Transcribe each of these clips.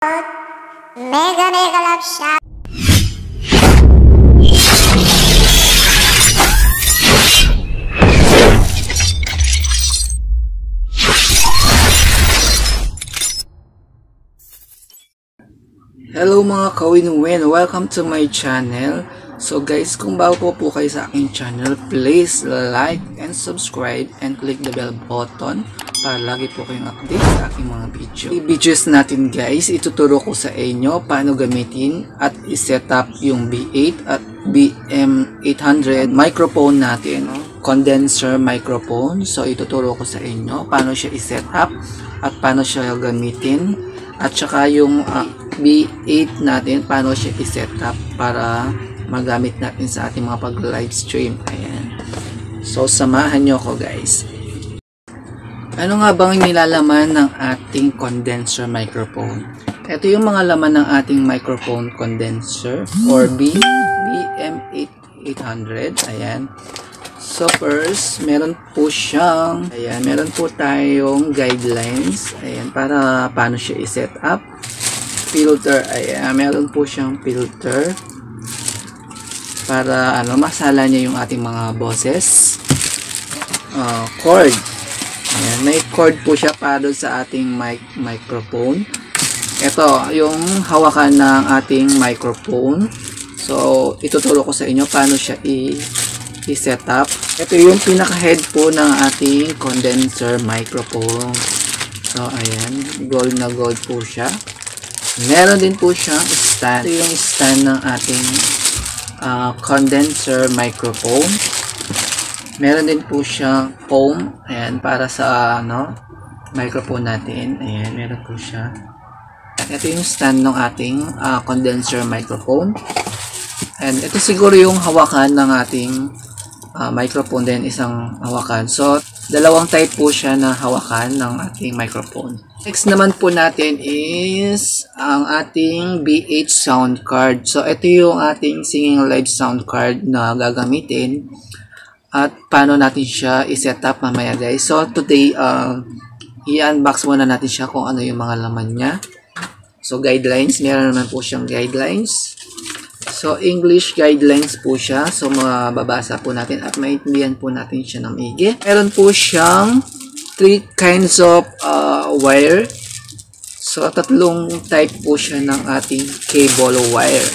Mega Love Shop. Hello mga ka-win-win, welcome to my channel. So guys, kung bago po kayo sa aking channel, please like and subscribe and click the bell button para lagi po kayong update sa aking mga video. Yung videos natin guys, ituturo ko sa inyo paano gamitin at iset up yung B8 at BM800 microphone natin, condenser microphone. So ituturo ko sa inyo paano siya iset up at paano siya gamitin, at saka yung B8 natin, paano siya i-set up para magamit natin sa ating mga pag-live stream. Ayan. So, samahan nyo ko guys. Ano nga bang nilalaman ng ating condenser microphone? Ito yung mga laman ng ating microphone condenser or BM800. Ayan. So, first, meron po siyang, ayan, meron po tayong guidelines. Ayan, para paano siya i-set up. Filter, ayan, meron po siyang filter para masala niya yung ating mga boses. Cord, ayan, may cord po siya para sa ating microphone. Ito yung hawakan ng ating microphone. So ituturo ko sa inyo paano siya i-set up. Ito yung pinaka head po ng ating condenser microphone. So ayan, gold na gold po siya. Meron din po siyang stand. Ito yung stand ng ating condenser microphone. Meron din po siyang foam. Ayan, para sa microphone natin. Ayan, meron po siya. Ito yung stand ng ating condenser microphone. And ito siguro yung hawakan ng ating microphone din, isang hawakan. So, dalawang type po siya na hawakan ng ating microphone. Next naman po natin is ang ating B8 sound card. So, ito yung ating singing live sound card na gagamitin. At paano natin siya i-set up mamaya guys. So, today, i-unbox muna natin siya kung ano yung mga laman niya. So, guidelines. Meron naman po siyang guidelines. So, English guidelines po siya. So, mababasa po natin at maintindihan po natin siya ng maigi. Meron po siyang 3 kinds of wire. So, tatlong type po siya ng ating cable wire.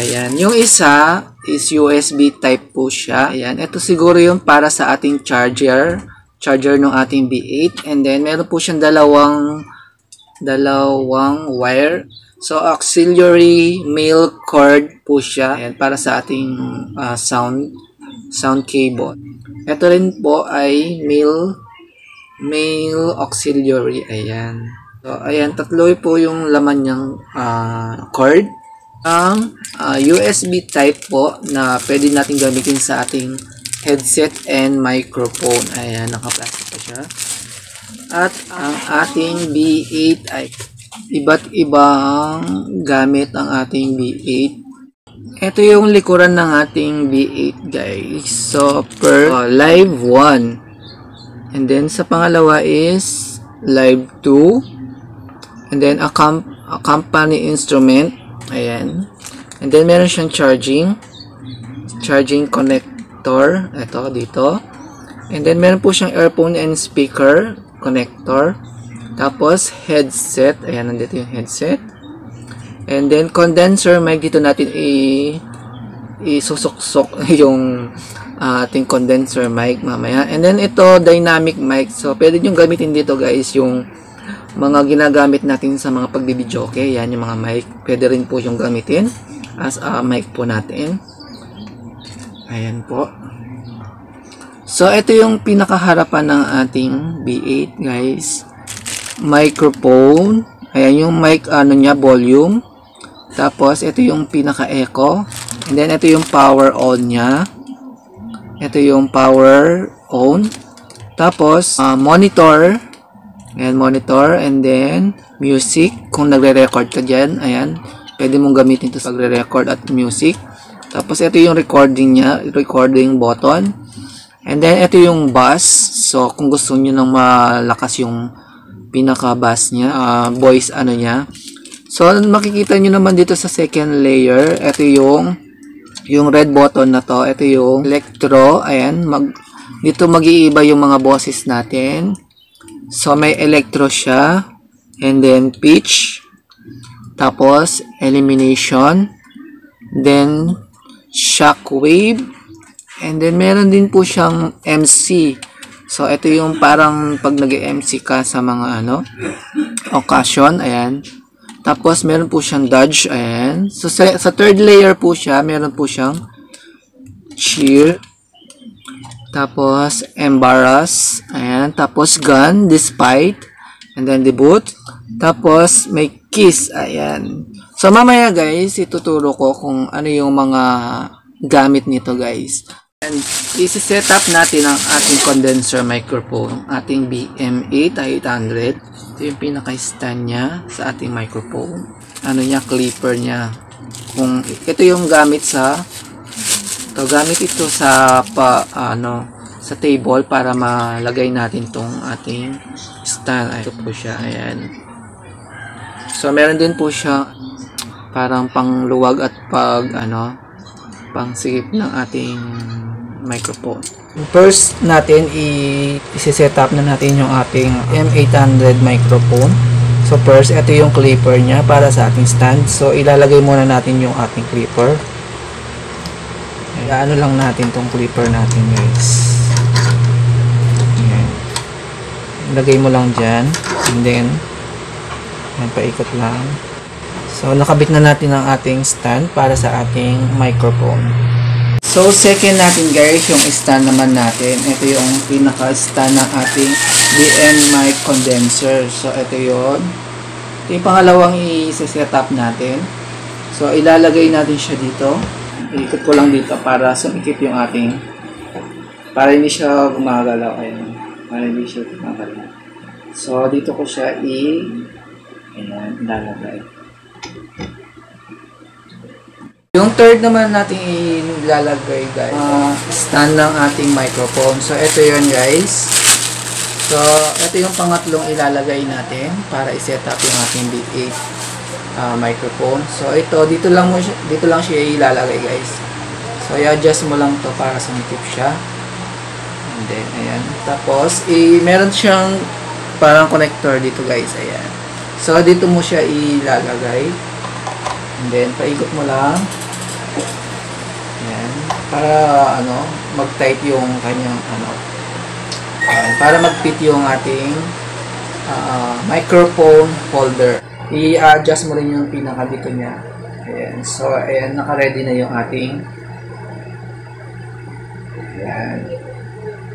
Ayan. Yung isa is USB type po siya. Ayan. Ito siguro yung para sa ating charger ng ating B8. And then, meron po siyang dalawang wire. So, auxiliary male cord po siya. Ayan, para sa ating sound cable. Ito rin po ay male auxiliary. Ayan. So, ayan, tatlo po yung laman niyang cord. Ang USB type po na pwede natin gamitin sa ating headset and microphone. Ayan, naka-plastic pa siya. At ang ating B8 ay iba't ibang gamit ang ating B8. Ito yung likuran ng ating B8 guys. So, per live 1. And then, sa pangalawa is live 2. And then, a company instrument. Ayan. And then, meron siyang charging connector. Ito, dito. And then, meron po siyang earphone and speaker connector. Tapos, headset. Ayan, nandito yung headset. And then, condenser mic. Dito natin isusok-sok yung ating condenser mic mamaya. And then, ito, dynamic mic. So, pwede nyo gamitin dito guys yung mga ginagamit natin sa mga pagbibideo. Okay, yan yung mga mic. Pwede rin po yung gamitin as a mic po natin. Ayan po. So, ito yung pinakaharapan ng ating B8 guys. Microphone. Ayan yung mic, niya, volume. Tapos, ito yung pinaka-echo. And then, ito yung power on niya. Ito yung power on. Tapos, monitor. Ayan, monitor. And then, music. Kung nagre-record ka dyan, ayan. Pwede mong gamitin ito sa pagre-record at music. Tapos, ito yung recording niya. Recording button. And then, ito yung bass. So, kung gusto nyo nang malakas yung pinaka-bass niya, voice niya. So, makikita nyo naman dito sa second layer, ito yung red button na to, ito yung electro, ayan, dito mag-iiba yung mga boses natin. So, may electro siya, and then pitch, tapos elimination, then shockwave, and then meron din po siyang MC. So, ito yung parang pag nag-MC ka sa mga occasion, ayan. Tapos, meron po siyang dodge, ayan. So, sa third layer po siya, meron po siyang cheer. Tapos, embarrass, ayan. Tapos, gun, despite, and then debut. Tapos, may kiss, ayan. So, mamaya guys, ituturo ko kung ano yung mga gamit nito guys. And isi-set up natin ang ating condenser microphone, ating BM8800. Ito yung pinaka-stand niya sa ating microphone. Ano niya, clipper niya. Kung ito yung gamit gamit ito sa sa table para malagay natin tong ating stand. Ito po siya, ayan. So meron din po siya parang pangluwag at pangsikip ng ating microphone. First natin i-set up na natin yung ating M800 microphone. So first, ito yung clipper niya para sa ating stand. So ilalagay muna natin yung ating clipper. Ano lang natin tong clipper natin guys. Ayan. Ilagay mo lang dyan. And then paikot lang. So nakabit na natin ang ating stand para sa ating microphone. So, second natin guys, yung stand naman natin. Ito yung pinaka-stand ng ating BM mic condenser. So, ito yun. Ito yung pangalawang i-set up natin. So, ilalagay natin siya dito. Ikot ko lang dito para sumikip yung ating, para hindi siya gumagalaw. Ayan. Para hindi siya gumagalaw. So, dito ko siya ayan, ilalagay. Yung third naman natin ilalagay guys, stand ng ating microphone. So, ito yun guys. So, ito yung pangatlong ilalagay natin para i-set up yung ating B8 microphone. So, ito, dito lang siya ilalagay guys. So, i-adjust mo lang to para sumikip siya. And then, ayan. Tapos, meron siyang parang connector dito guys. Ayan. So, dito mo siya ilalagay. And then, paikot mo lang. Ayan. Para, mag-tight yung kanyang, ayan. Para mag-fit yung ating microphone holder. I-adjust mo rin yung pinaka dito niya. Ayan. So, ayan. Naka-ready na yung ating ayan.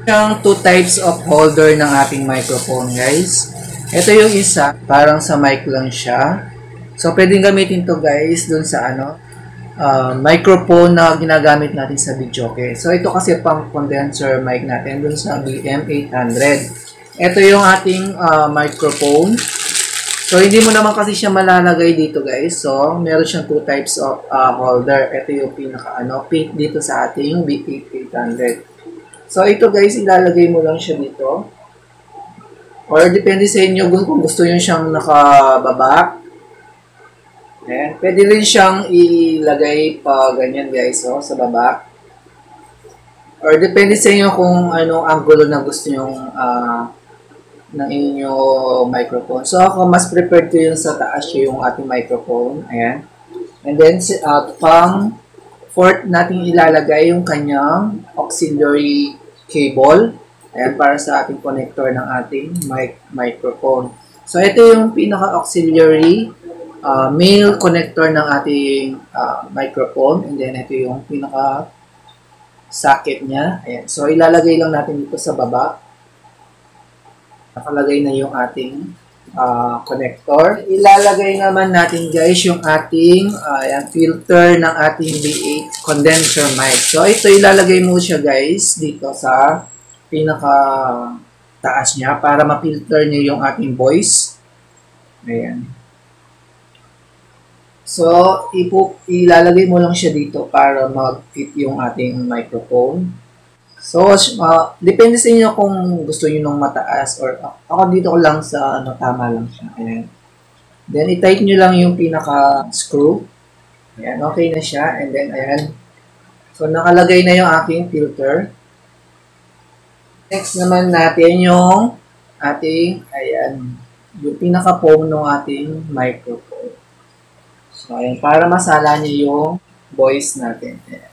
Yung two types of holder ng ating microphone, guys. Ito yung isa. Parang sa mic lang siya. So, pwedeng gamitin to guys dun sa microphone na ginagamit natin sa videoke. So, ito kasi pang condenser mic natin dun sa BM800. Ito yung ating microphone. So, hindi mo naman kasi siya malalagay dito guys. So, meron siyang two types of holder. Ito yung fit dito sa ating BM800. So, ito guys, ilalagay mo lang siya dito. Or depende sa inyo kung gusto nyo siyang nakababa. Ayan. Pwede rin siyang ilagay pa ganyan guys, sa baba. Or depende sa inyo kung anong angulo na gusto nyo ng inyong microphone. So ako mas preferred ko yung sa taas yung ating microphone. Ayan. And then pang fourth natin ilalagay yung kanyang auxiliary cable. Ayan, para sa ating connector ng ating microphone. So ito yung pinaka-auxiliary male connector ng ating microphone, and then ito yung pinaka socket niya. Ayan. So ilalagay lang natin dito sa baba. Nakalagay na yung ating connector. Ilalagay naman natin guys yung ating filter ng ating B8 condenser mic. So ito ilalagay mo siya guys dito sa pinaka taas niya para ma-filter niya yung ating voice. Ayan. So, ilalagay mo lang siya dito para mag-fit yung ating microphone. So, depende sa inyo kung gusto niyo nung mataas or ako dito ko lang sa tama lang siya. Ayan. Then, i-tight nyo lang yung pinaka-screw. Ayan, okay na siya. And then, ayan. So, nakalagay na yung aking filter. Next naman natin yung ating, ayan, yung pinaka-foam ng ating microphone. So, ayan, para masala niya yung voice natin. Ayan.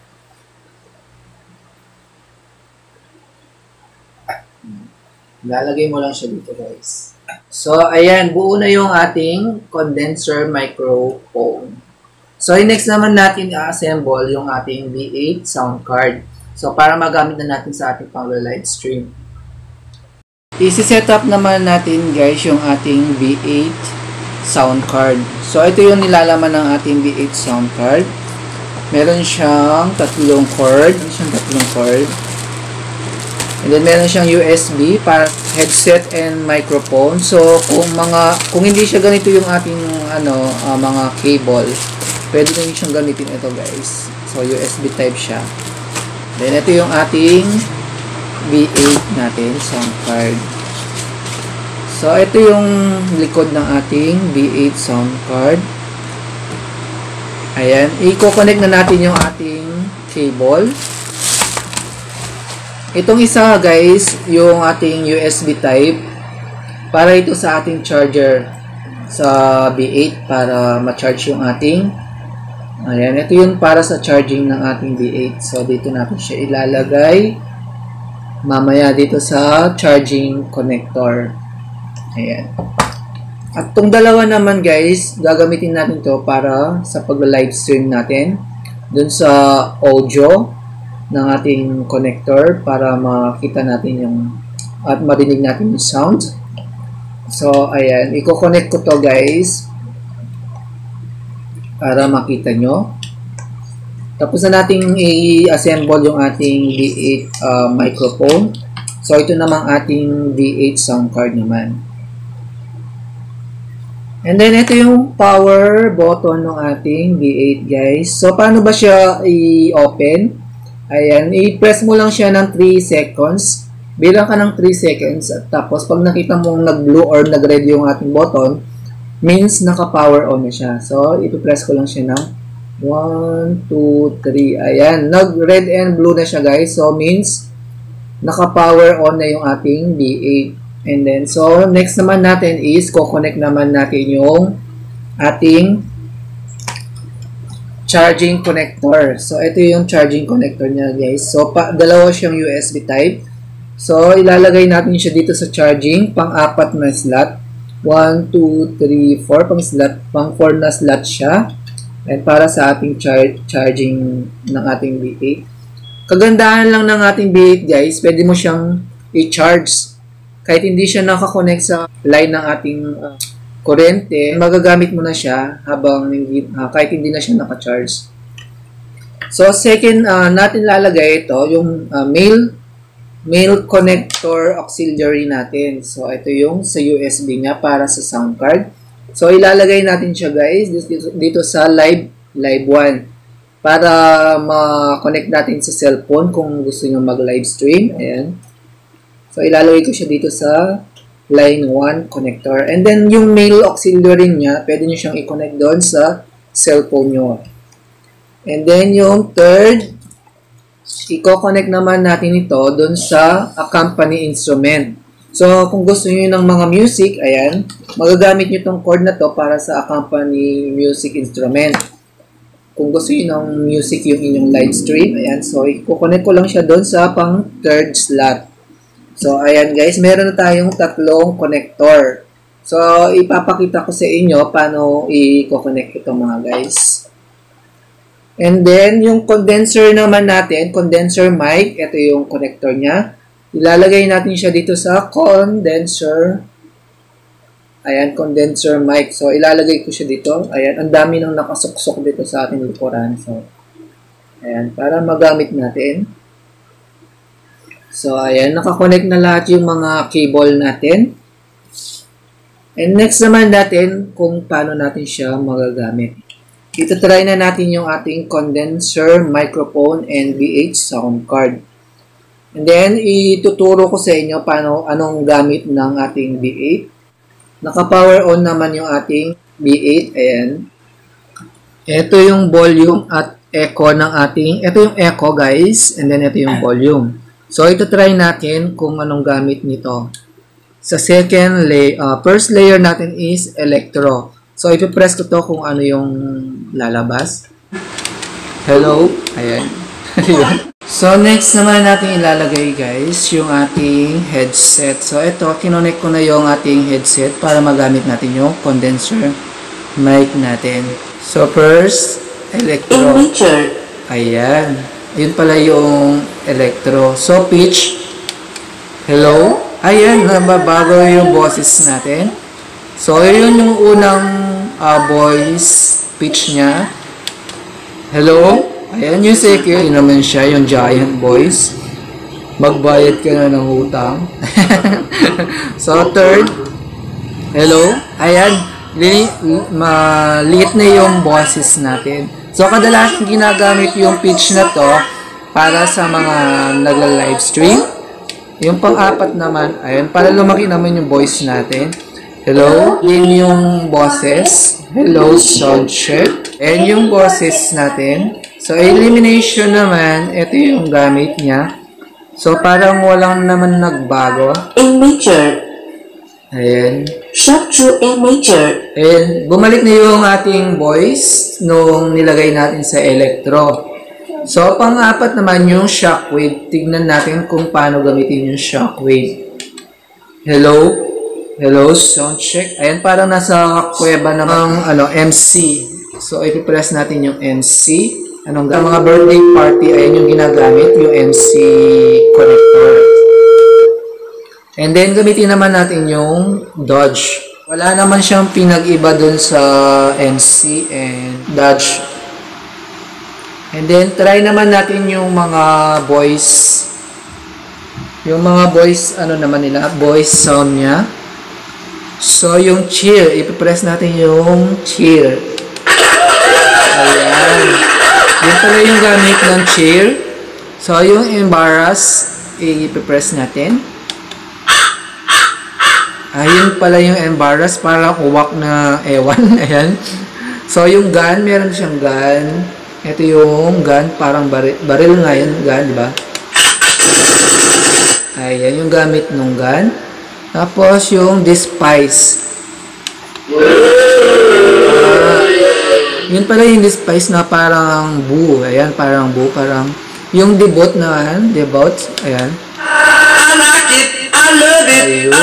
Lalagay mo lang siya dito, guys. So, ayan, buo na yung ating condenser microphone. So, next naman natin i-assemble yung ating V8 sound card. So, para magamit na natin sa ating pang-live stream. I-set up naman natin, guys, yung ating V8 sound card. So, ito yung nilalaman ng ating V8 sound card. Meron siyang tatlong cord. And then meron siyang USB para headset and microphone. So kung hindi siya ganito yung ating mga cable, pwede na siyang gamitin ito, guys. So USB type siya. Then ito yung ating V8 natin sound card. So ito yung likod ng ating V8 sound card. Ayan, i-connect na natin yung ating cable. Itong isa, guys, yung ating USB type para ito sa ating charger sa V8 para ma-charge yung ating, ayan, ito yung para sa charging ng ating V8. So dito natin siya ilalagay mamaya dito sa charging connector. Ayan. At itong dalawa naman, guys, gagamitin natin to para sa pag-live stream natin dun sa audio ng ating connector para makita natin yung at marinig natin yung sound. So, ayan. I-connect ko to, guys, para makita nyo. Tapos na natin i-assemble yung ating V8 microphone. So, ito namang ating V8 sound card naman. And then, ito yung power button ng ating V8, guys. So, paano ba siya i-open? Ayan, i-press mo lang siya ng 3 seconds. Bilang ka ng 3 seconds. At tapos, pag nakita mong nag-blue or nag-red yung ating button, means naka-power on na siya. So, i-press ko lang siya ng 1, 2, 3. Ayan, nag-red and blue na siya, guys. So, means naka-power on na yung ating V8. And then, so, next naman natin is, ko-connect naman natin yung ating charging connector. So, ito yung charging connector niya, guys. So, dalawa siyang USB type. So, ilalagay natin siya dito sa charging. Pang-apat na slot. 1, 2, 3, 4. Pang-4 na slot siya. And para sa ating charging ng ating V8. Kagandahan lang ng ating V8, guys. Pwede mo siyang i-charge. Kahit hindi siya nakakonect sa line ng ating kuryente, magagamit mo na siya habang kahit hindi na siya naka-charge. So, second natin lalagay ito, yung male connector auxiliary natin. So, ito yung sa USB niya para sa sound card. So, ilalagay natin siya, guys, dito sa live 1 para ma-connect natin sa cellphone kung gusto nyo mag-live stream. Ayan. So, ilalagay ko siya dito sa line 1 connector. And then, yung male auxiliary niya, pwede nyo siyang i-connect doon sa cellphone nyo. And then, yung third, i-connect naman natin ito doon sa accompany instrument. So, kung gusto nyo ng mga music, ayan, magagamit nyo itong cord na to para sa accompany music instrument. Kung gusto nyo ng music yung inyong live stream, ayan, so, i-connect ko lang siya doon sa pang third slot. So, ayan, guys, meron na tayong tatlong connector. So, ipapakita ko sa inyo paano i-connect ito, mga guys. And then, yung condenser naman natin, condenser mic, ito yung connector niya. Ilalagay natin siya dito sa condenser. Ayan, condenser mic. So, ilalagay ko siya dito. Ayan, ang dami nang nakasuksok dito sa ating likuran. So, ayan, para magamit natin. So, ayan, nakakonect na lahat yung mga cable natin. And next naman natin kung paano natin siya magagamit. Ito try na natin yung ating condenser, microphone, and V8 sound card. And then, ituturo ko sa inyo anong gamit ng ating V8. Naka-power on naman yung ating B8, ayan. Ito yung volume at echo ng ating, ito yung echo guys, and then ito yung volume. So, ito try natin kung anong gamit nito. Sa second first layer natin is electro. So, ipipress ko to kung ano yung lalabas. Hello, ayan. So, next naman natin ilalagay guys, yung ating headset. So, ito, kinonect ko na yung ating headset para magamit natin yung condenser mic natin. So, first, electro. Ayan. Yun pala yung electro. So, pitch. Hello. Ayan, nababago yung boses natin. So, yun yung unang voice pitch niya. Hello. Ayan yung second. Yun naman siya, yung giant voice. Magbayad ka na ng utang. So, third. Hello. Ayan. Maliit na yung boses natin. So, kadalasan ginagamit yung pitch na to para sa mga nagla-live stream. Yung pang-apat naman, ayun, para lumaki naman yung voice natin. Hello, yun yung boses. Hello, sound check. And yung boses natin. So, elimination naman, ito yung gamit niya. So, parang walang naman nagbago. Imager. Ayan. Shock to imager. And bumalik na yung ating voice nung nilagay natin sa electro. So, pang-apat naman yung shockwave. Tignan natin kung paano gamitin yung shockwave. Hello? Hello, sound check. Ayan, parang nasa kuweba ng MC. So, ipipress natin yung MC. Ang mga birthday party, ayan yung ginagamit, yung MC connector. And then, gamitin naman natin yung Dodge. Wala naman siyang pinag-iba dun sa MC and Dodge. And then, try naman natin yung mga voice. Yung mga voice, ano naman nila, voice sound niya. So, yung cheer, ipipress natin yung cheer. Ayan. Yun pala yung gamit ng cheer. So, yung embarrass, ipipress natin. Ayun pala yung embarrass, parang uwak na ewan. Ayan. So, yung gun, meron siyang gun. Ito yung gun, parang baril nga yun, gun, di ba? Ayan, yung gamit ng gun. Tapos, yung despise. Yun pala yung despise na parang boo. Ayan, parang boo, parang yung debut naman, debut. Ayan. Ayun.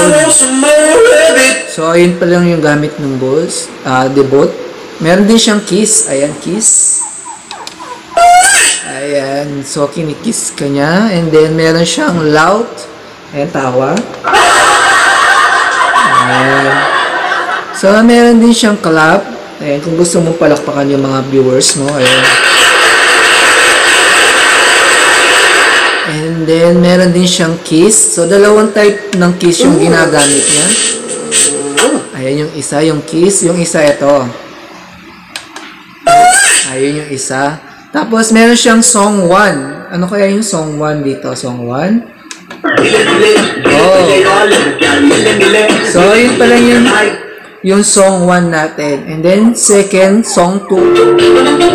So, ayun pa lang yung gamit ng balls. Debut. Meron din siyang kiss. Ayan, kiss. Ayan. So, kinikiss ka niya. And then, meron siyang loud. Ayan, tawa. Ayan. So, meron din siyang clap. Ayan, kung gusto mong palakpakan yung mga viewers mo. Ayan. And then, meron din siyang kiss. So, dalawang type ng kiss yung ginagamit niya. Ayan yung isa, yung kiss. Yung isa, ito. Ayun yung isa. Tapos, meron siyang song 1. Ano kaya yung song 1 dito? Song 1? Oh. So, yun pala yung song 1 natin. And then, second, song 2.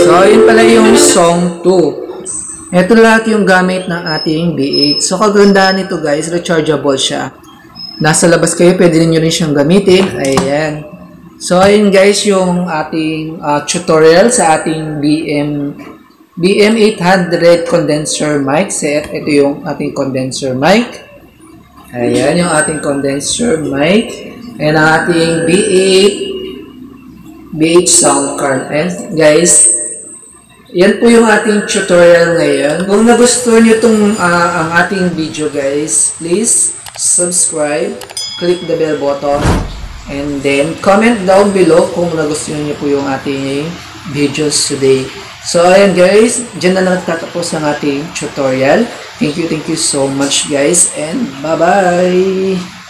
So, yun pala yung song 2. Ito lahat yung gamit ng ating B8. So, kagandahan nito guys, rechargeable siya. Nasa labas kayo, pwede niyo rin siyang gamitin. Ayan. So, ayun guys, yung ating tutorial sa ating BM800 condenser mic set. Ito yung ating condenser mic. Ayan, yung ating condenser mic. And ang ating B8 sound card. And guys, yan po yung ating tutorial ngayon. Kung nagustuhan nyo itong ang ating video guys, please subscribe, click the bell button, and then comment down below kung nagustuhan nyo po yung ating videos today. So ayan guys, dyan na nagtatapos ang ating tutorial. Thank you so much guys, and bye bye!